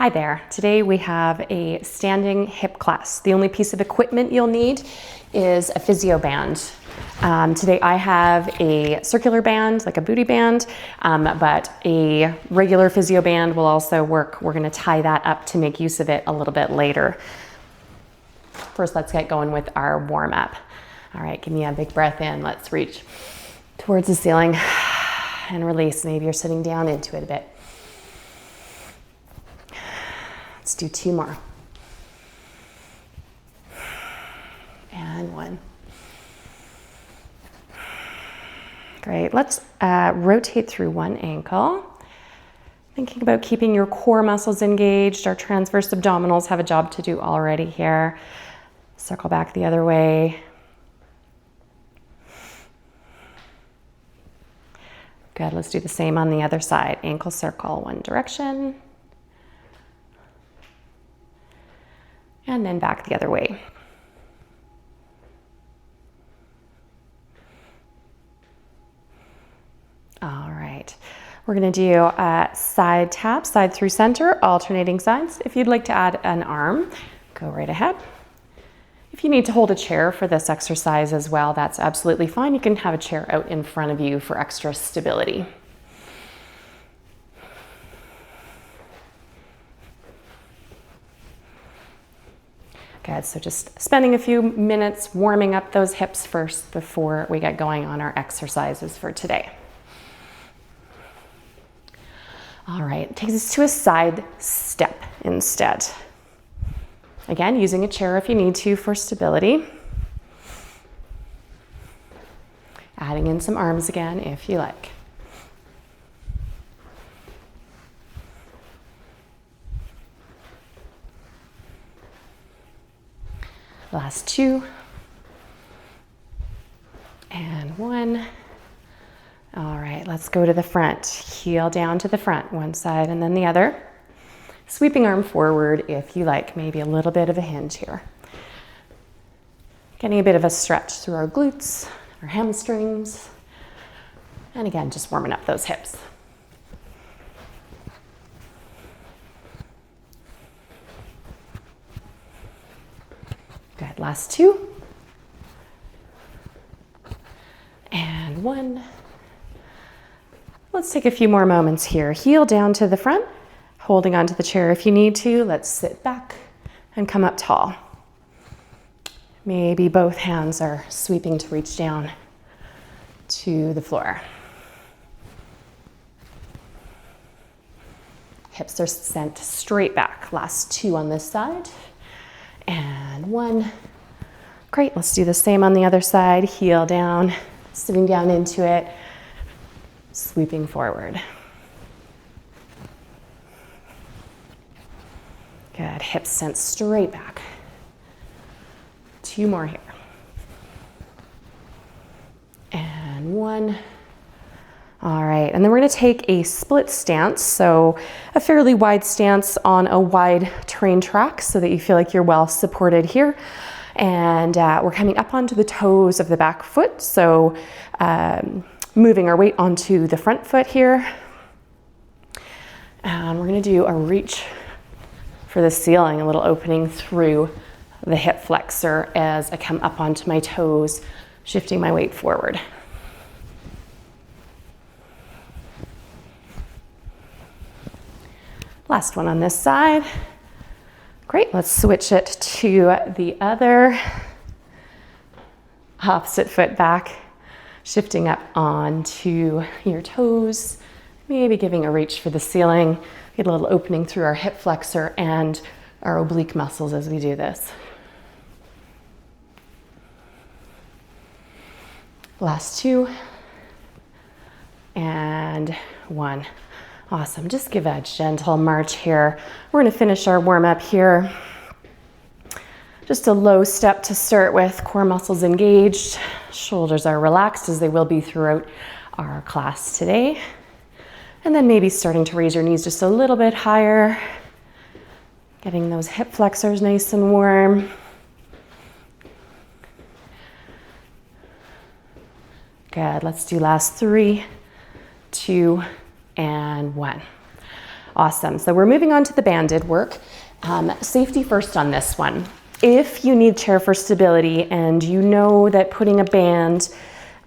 Hi there. Today we have a standing hip class. The only piece of equipment you'll need is a physio band. Today I have a circular band, like a booty band, but a regular physio band will also work. We're going to tie that up to make use of it a little bit later. First, let's get going with our warm up. All right, give me a big breath in. Let's reach towards the ceiling and release. Maybe you're sitting down into it a bit. Let's do 2 more. And 1. Great. Let's rotate through one ankle. Thinking about keeping your core muscles engaged. Our transverse abdominals have a job to do already here. Circle back the other way. Good. Let's do the same on the other side. Ankle circle one direction. And then back the other way. All right, we're gonna do a side tap, side through center, alternating sides. If you'd like to add an arm, go right ahead. If you need to hold a chair for this exercise as well, that's absolutely fine. You can have a chair out in front of you for extra stability. Good, so just spending a few minutes warming up those hips first before we get going on our exercises for today. All right, it takes us to a side step instead. Again, using a chair if you need to for stability. Adding in some arms again if you like. Last 2. And 1. All right, let's go to the front. Heel down to the front, one side and then the other. Sweeping arm forward if you like, maybe a little bit of a hinge here. Getting a bit of a stretch through our glutes, our hamstrings. And again, just warming up those hips. Good, last 2. And 1. Let's take a few more moments here. Heel down to the front, holding onto the chair if you need to. Let's sit back and come up tall. Maybe both hands are sweeping to reach down to the floor. Hips are sent straight back. Last 2 on this side. And 1. Great, let's do the same on the other side. Heel down, sitting down into it, sweeping forward. Good, hips sent straight back. 2 more here. And 1. All right, and then we're gonna take a split stance, so a fairly wide stance on a wide terrain track so that you feel like you're well supported here. And we're coming up onto the toes of the back foot, so moving our weight onto the front foot here. And we're gonna do a reach for the ceiling, a little opening through the hip flexor as I come up onto my toes, shifting my weight forward. Last one on this side. Great, let's switch it to the other. Opposite foot back, shifting up onto your toes, maybe giving a reach for the ceiling. Get a little opening through our hip flexor and our oblique muscles as we do this. Last 2. And 1. Awesome, just give a gentle march here. We're gonna finish our warm up here. Just a low step to start with, core muscles engaged, shoulders are relaxed as they will be throughout our class today. And then maybe starting to raise your knees just a little bit higher, getting those hip flexors nice and warm. Good, let's do last 3, 2, and 1. Awesome. So we're moving on to the banded work. Safety first on this one. If you need chair for stability and you know that putting a band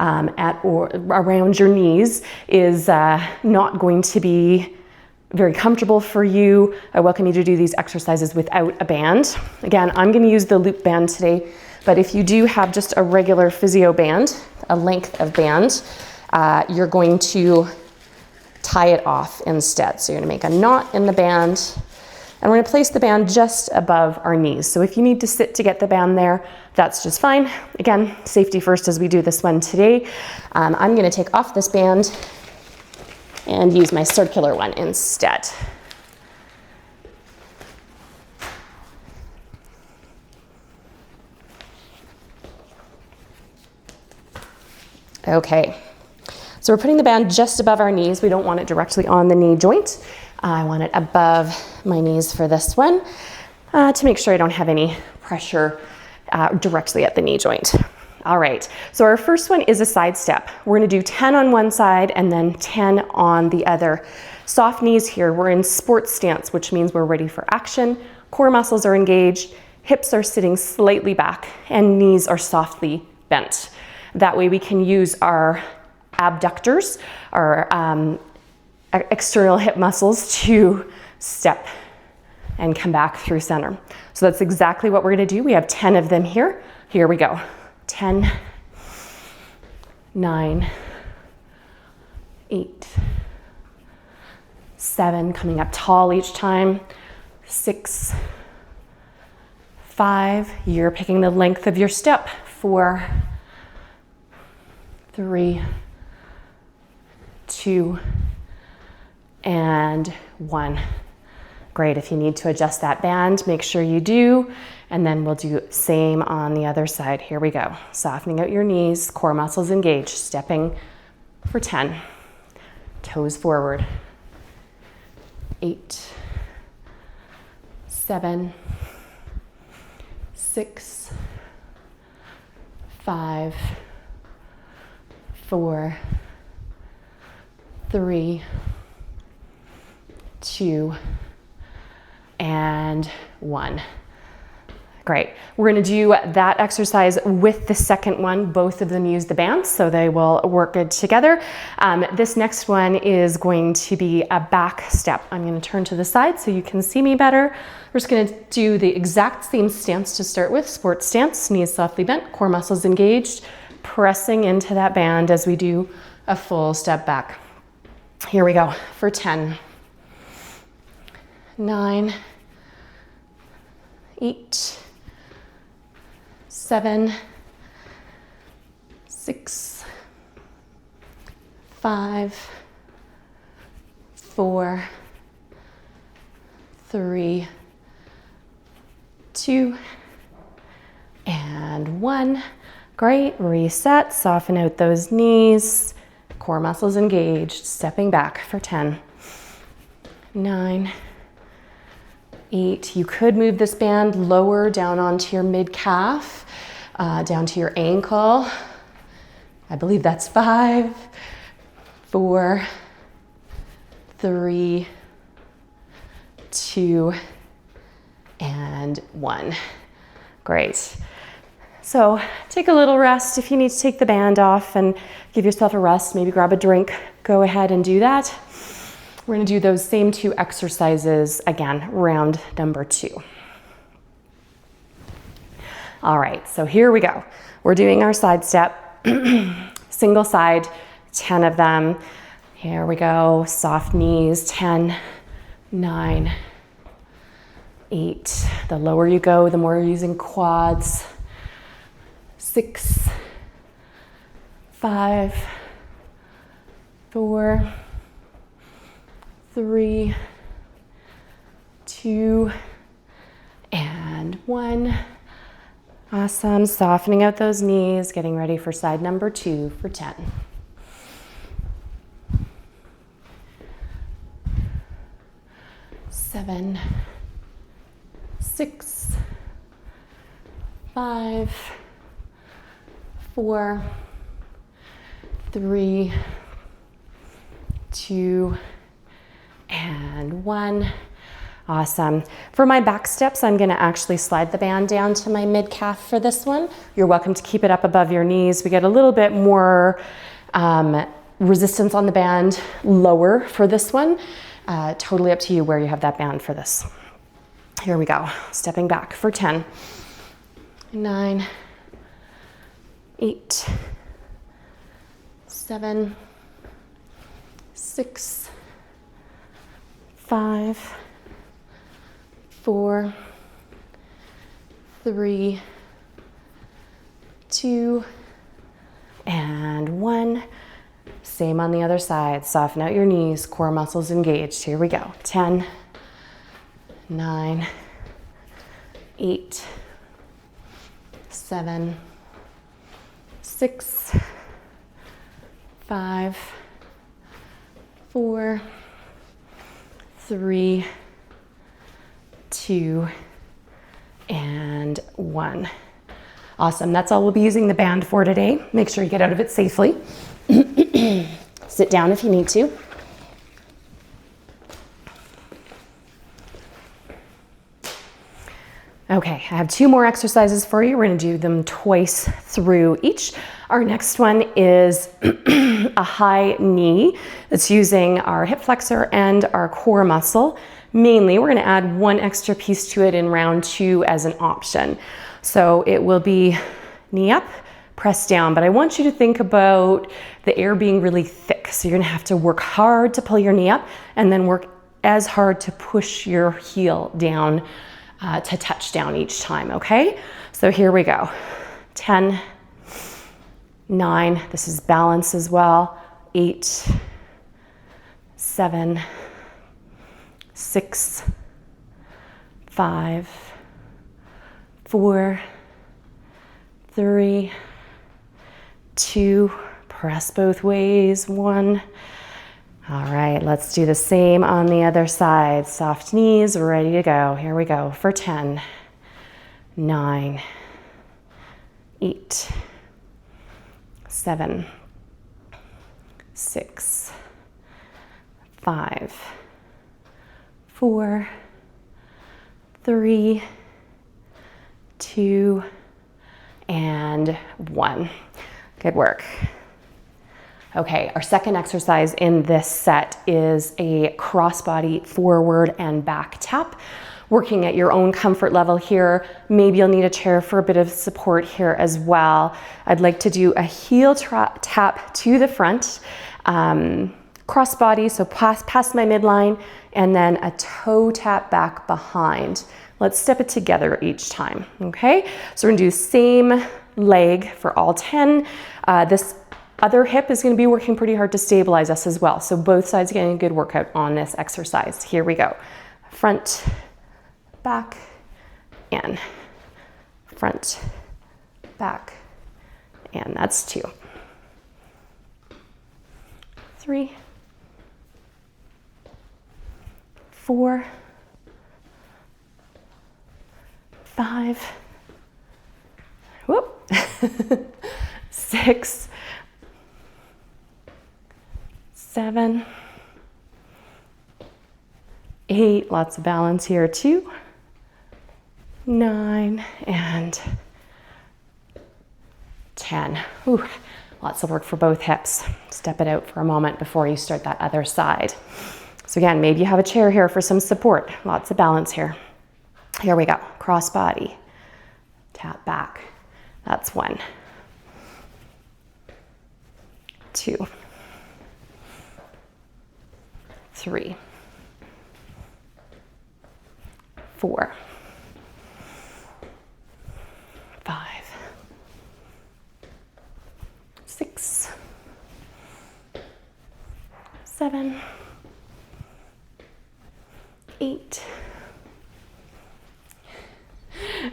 at or around your knees is not going to be very comfortable for you, I welcome you to do these exercises without a band. Again, I'm going to use the loop band today, but if you do have just a regular physio band, a length of band, you're going to tie it off instead. So you're going to make a knot in the band, and we're going to place the band just above our knees. So if you need to sit to get the band there, that's just fine. Again, safety first as we do this one today. I'm going to take off this band and use my circular one instead. Okay, so we're putting the band just above our knees. We don't want it directly on the knee joint. I want it above my knees for this one to make sure I don't have any pressure directly at the knee joint. All right, so our first one is a side step. We're gonna do 10 on one side and then 10 on the other. Soft knees here, we're in sports stance, which means we're ready for action. Core muscles are engaged, hips are sitting slightly back, and knees are softly bent. That way we can use our abductors, our external hip muscles to step and come back through center. So that's exactly what we're gonna do. We have 10 of them here. Here we go. 10, 9, 8, 7, coming up tall each time, 6, 5, you're picking the length of your step, 4, 3, 2, and 1. Great, if you need to adjust that band, make sure you do, and then we'll do same on the other side. Here we go. Softening out your knees, core muscles engaged, stepping for 10. Toes forward. 8, 7, 6, 5, 4, 3, 2, and 1. Great. We're going to do that exercise with the second one. Both of them use the bands, so they will work good together. This next one is going to be a back step. I'm going to turn to the side so you can see me better. We're just going to do the exact same stance to start with. Sports stance, knees softly bent, core muscles engaged, pressing into that band as we do a full step back. Here we go for 10, 9, 8, 7, 6, 5, 4, 3, 2, and 1. Great, reset, soften out those knees, core muscles engaged, stepping back for 10, 9, 8. You could move this band lower down onto your mid-calf, down to your ankle. I believe that's 5, 4, 3, 2, and 1. Great. So take a little rest. If you need to take the band off and give yourself a rest, maybe grab a drink, go ahead and do that. We're going to do those same 2 exercises again, round number 2. All right, so here we go. We're doing our side step, single side, 10 of them. Here we go, soft knees, 10, 9, 8. The lower you go, the more you're using quads. 6, 5, 4, 3, 2, and 1. Awesome. Softening out those knees, getting ready for side number 2 for 10. Seven, 6, 5, 4, 3, 2, and 1. Awesome. For my back steps, I'm gonna actually slide the band down to my mid calf for this one. You're welcome to keep it up above your knees. We get a little bit more resistance on the band lower for this one. Totally up to you where you have that band for this. Here we go. Stepping back for 10, 9, 8, 7, 6, 5, 4, 3, 2, and 1. Same on the other side. Soften out your knees, core muscles engaged. Here we go. 10, 9, 8, 7, 6, 5, 4, 3, 2, and 1. Awesome. That's all we'll be using the band for today. Make sure you get out of it safely. Sit down if you need to. Okay, I have 2 more exercises for you. We're going to do them twice through each. Our next one is a high knee. It's using our hip flexor and our core muscle. Mainly, we're going to add 1 extra piece to it in round 2 as an option. So it will be knee up, press down, but I want you to think about the air being really thick. So you're gonna have to work hard to pull your knee up and then work as hard to push your heel down to touch down each time, okay? So here we go. 10, 9, this is balance as well. 8, 7, 6, 5, 4, 3, 2, press both ways, 1. All right, let's do the same on the other side. Soft knees, ready to go. Here we go for 10, 9, 8, 7, 6, 5, 4, 3, 2, and 1. Good work. Okay, our second exercise in this set is a crossbody forward and back tap. Working at your own comfort level here. Maybe you'll need a chair for a bit of support here as well. I'd like to do a heel tap to the front, crossbody, so past my midline, and then a toe tap back behind. Let's step it together each time, okay? So we're gonna do same leg for all 10. This other hip is gonna be working pretty hard to stabilize us as well. So both sides getting a good workout on this exercise. Here we go. Front, back, and front, back, and that's 2. 3, 4, 5, whoop, 6, 7, 8, lots of balance here, 2, 9, and 10. Ooh, lots of work for both hips. Step it out for a moment before you start that other side. So again, maybe you have a chair here for some support. Lots of balance here. Here we go, cross body, tap back. That's 1, 2, 3, 4, 5, 6, 7, 8,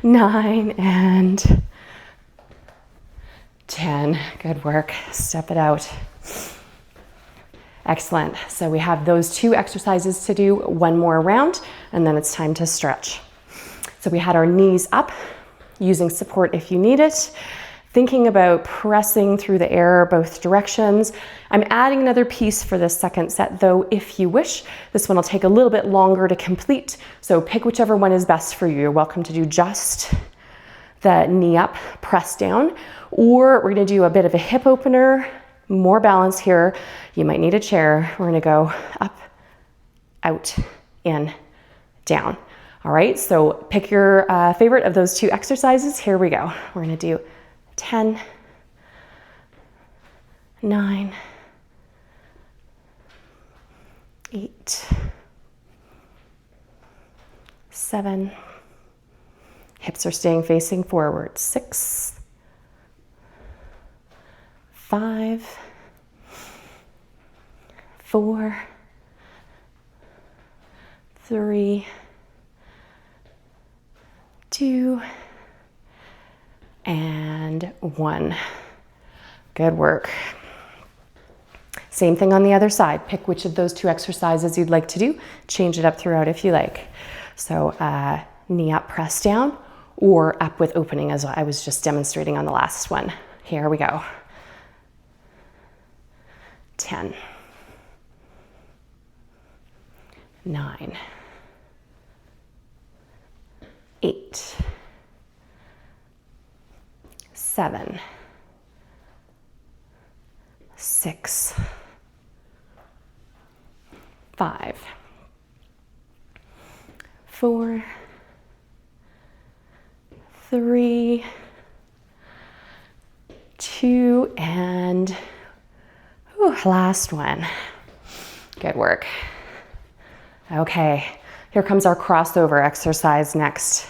9, and 10. Good work. Step it out. Excellent. So we have those 2 exercises to do, 1 more round, and then it's time to stretch. So we had our knees up, using support if you need it. Thinking about pressing through the air both directions. I'm adding another piece for this second set though, if you wish. This one will take a little bit longer to complete, so pick whichever one is best for you. You're welcome to do just the knee up, press down, or we're gonna do a bit of a hip opener, more balance here. You might need a chair. We're gonna go up, out, in, down. All right, so pick your favorite of those two exercises. Here we go. We're gonna do 10, 9, 8, 7, hips are staying facing forward, 6, 5, 4, 3, 2, and 1. Good work. Same thing on the other side. Pick which of those two exercises you'd like to do. Change it up throughout if you like. So knee up, press down, or up with opening as I was just demonstrating on the last one. Here we go. 10, 9, 8, 7, 6, 5, 4, 3, 2, and last one. Good work. Okay, here comes our crossover exercise next.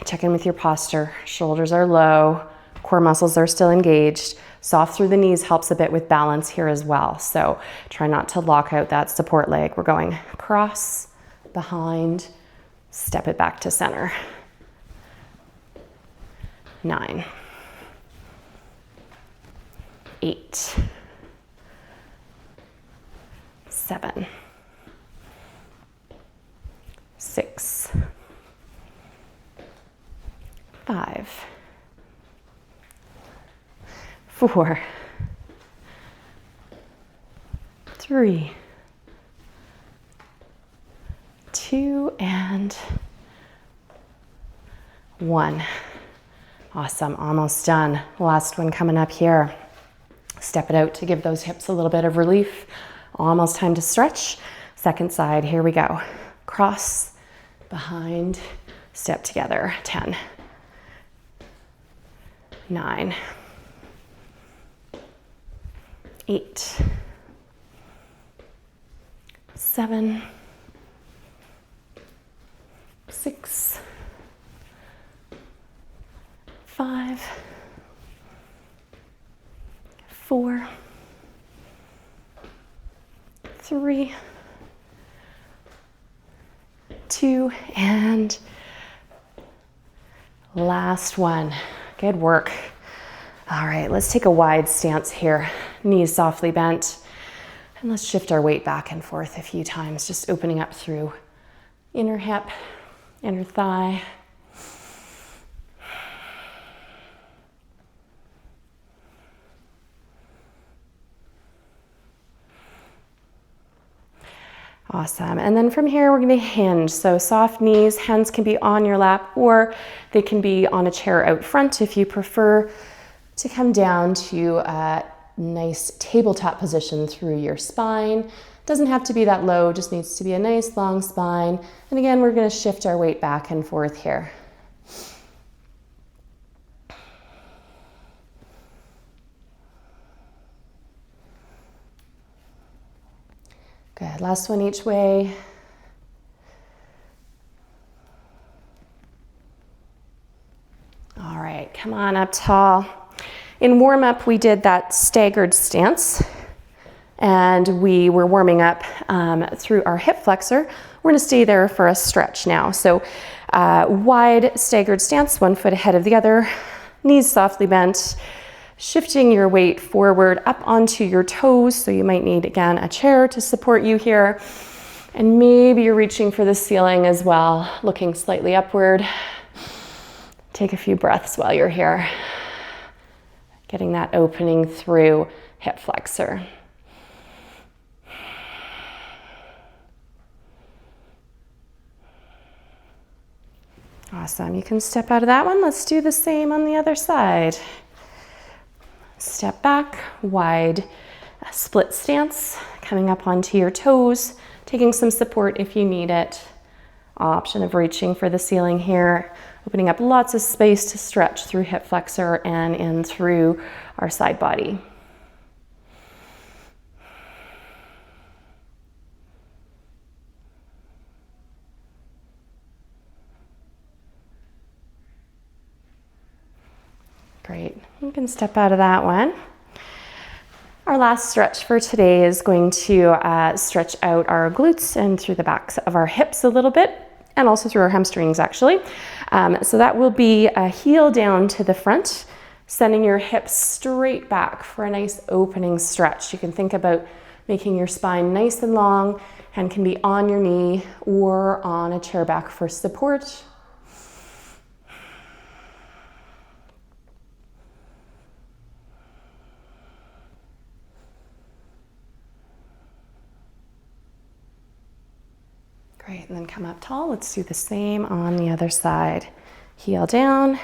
Check in with your posture. Shoulders are low, core muscles are still engaged. Soft through the knees helps a bit with balance here as well. So try not to lock out that support leg. We're going cross, behind, step it back to center. 9, 8, 7, 6, 5, 4, 3, 2, and 1. Awesome, almost done. Last one coming up here. Step it out to give those hips a little bit of relief. Almost time to stretch. Second side, here we go. Cross, behind, step together. 10, 9, 8, 7, 6, 5, 4, 3, 2, and last one. Good work. All right, let's take a wide stance here. Knees softly bent. And let's shift our weight back and forth a few times, just opening up through inner hip, inner thigh. Awesome. And then from here, we're going to hinge. So soft knees, hands can be on your lap, or they can be on a chair out front if you prefer to come down to a nice tabletop position through your spine. Doesn't have to be that low, just needs to be a nice long spine. And again, we're going to shift our weight back and forth here. Good, last one each way. All right, come on up tall. In warm up, we did that staggered stance and we were warming up through our hip flexor. We're gonna stay there for a stretch now. So wide staggered stance, 1 foot ahead of the other, knees softly bent, shifting your weight forward up onto your toes. So you might need, again, a chair to support you here. And maybe you're reaching for the ceiling as well, looking slightly upward. Take a few breaths while you're here. Getting that opening through hip flexor. Awesome. You can step out of that one. Let's do the same on the other side. Step back, wide split stance, coming up onto your toes, taking some support if you need it. Option of reaching for the ceiling here, opening up lots of space to stretch through hip flexor and in through our side body. Great. You can step out of that one. Our last stretch for today is going to stretch out our glutes and through the backs of our hips a little bit, and also through our hamstrings actually. So that will be a heel down to the front, sending your hips straight back for a nice opening stretch. You can think about making your spine nice and long, and can be on your knee or on a chair back for support. Great, and then come up tall. Let's do the same on the other side. Heel down,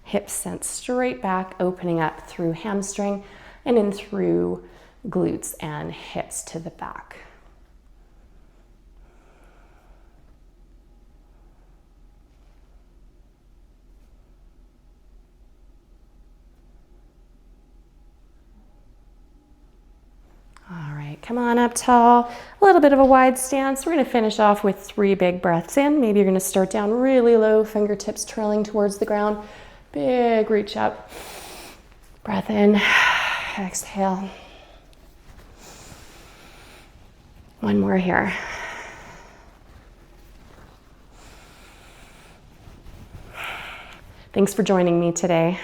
hips sent straight back, opening up through hamstring and in through glutes and hips to the back. All right, come on up tall, a little bit of a wide stance. We're gonna finish off with 3 big breaths in. Maybe you're gonna start down really low, fingertips trailing towards the ground. Big reach up. Breath in, exhale. One more here. Thanks for joining me today.